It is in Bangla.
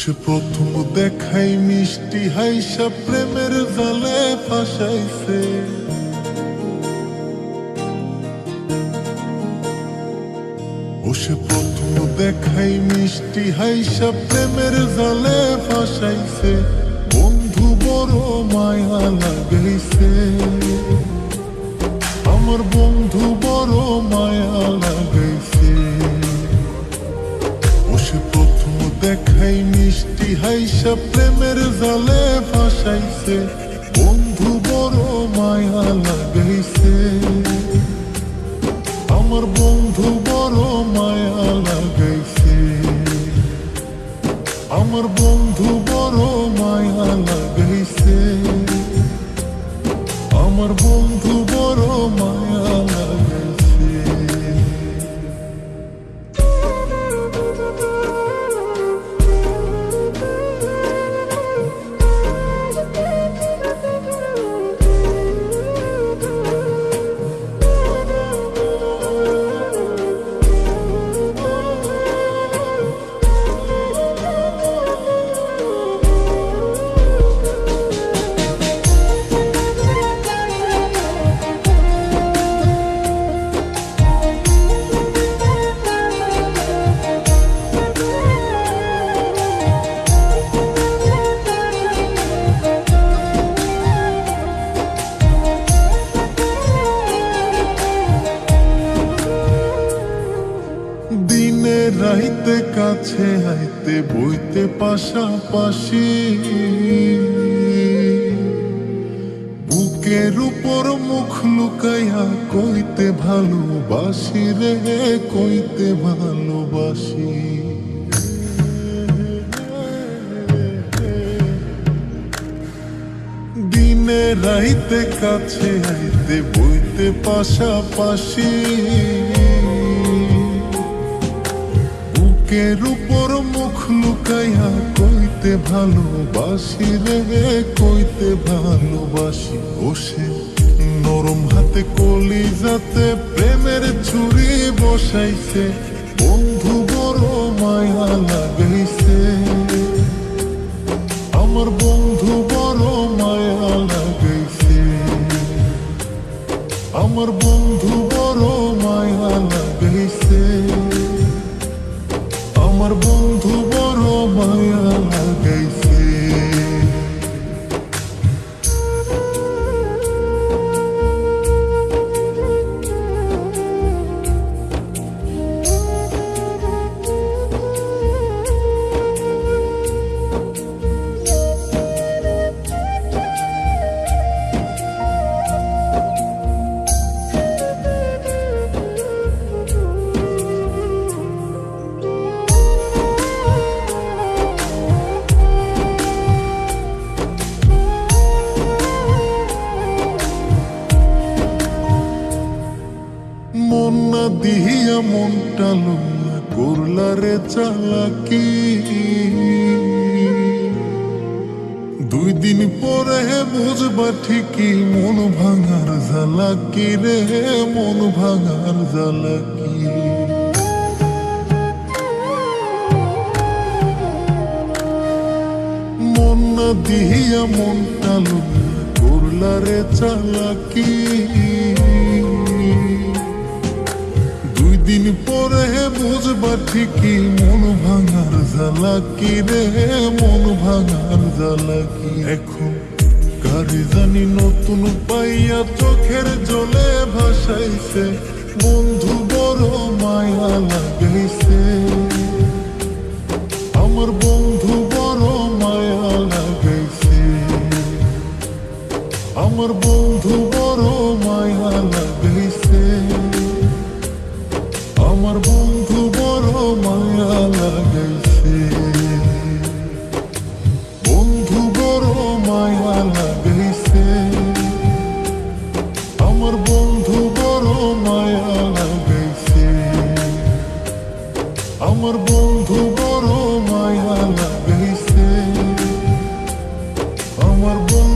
সে প্রথম দেখাই মিষ্টি হাইসা প্রেমের জালে ফাঁসাইছে। ও সে প্রথম দেখাই মিষ্টি হাইসা প্রেমের জালে ফাঁসাইছে। বন্ধু বড় মায়া লাগাইছে, আমার বন্ধু বড় মায়া লাগাইছে। ও সে প্রথম দেখাই মিষ্টি হাইসা প্রেমের জালে ফাঁসাইছে। বন্ধু বড় মায়া লাগাইছে, আমার বন্ধু বড় মায়া লাগাইছে। আমার বন্ধু বড় মায়া লাগাইছে, আমার বন্ধু বড় মায়া লাগাইছে। দিনে রাইতে কাছে আইতে বইতে পাশাপাশি, বুকের উপর মুখ লুকাইয়া কইতে ভালোবাসি রে, কইতে ভালোবাসি। দিনে রাইতে কাছে আইতে বইতে পাশাপাশি, বুকের উপর মুখ লুকাইয়া কইতে ভালোবাসি রে, কইতে ভালোবাসি। বসে নরম হাতে কলিজাতে প্রেমের ছুরি বসাইছে। বন্ধু বড় মায়া লাগাইছে, আমার বন্ধু বড় মায়া লাগাইছে। আমার বন্ধু বড় মায়া লাগাইছে, আমার বন্ধু বড় মায়া লাগাইছে। মন না দিয়া মনটা লইয়া করলা রে চালাকি। 2 দিন পরে বুঝবা ঠিকই মন ভাঙার জ্বালাকি রে, মন ভাঙার জ্বালাকি। মন না দিয়া মনটা লইয়া করলা রে চালাকি। 2 দিন পরে বুঝবা ঠিকই মন ভাঙার জ্বালাকি রে, মন ভাঙার জ্বালাকি। এখন কারে জানি নতুন পাইয়া চোখের জলে ভাসাইছে। বন্ধু বড় মায়া লাগাইছে, আমার বন্ধু বড় মায়া লাগাইছে। আমার বন্ধু বড় মায়া লাগাইছে, আমার বন্ধু বড় মায়া লাগাইছে। বন্ধু বড় মায়া লাগাইছে, আমার বন্ধু বড় মায়া লাগাইছে। আমার বন্ধু বড় মায়া লাগাইছে, আমার বন্ধু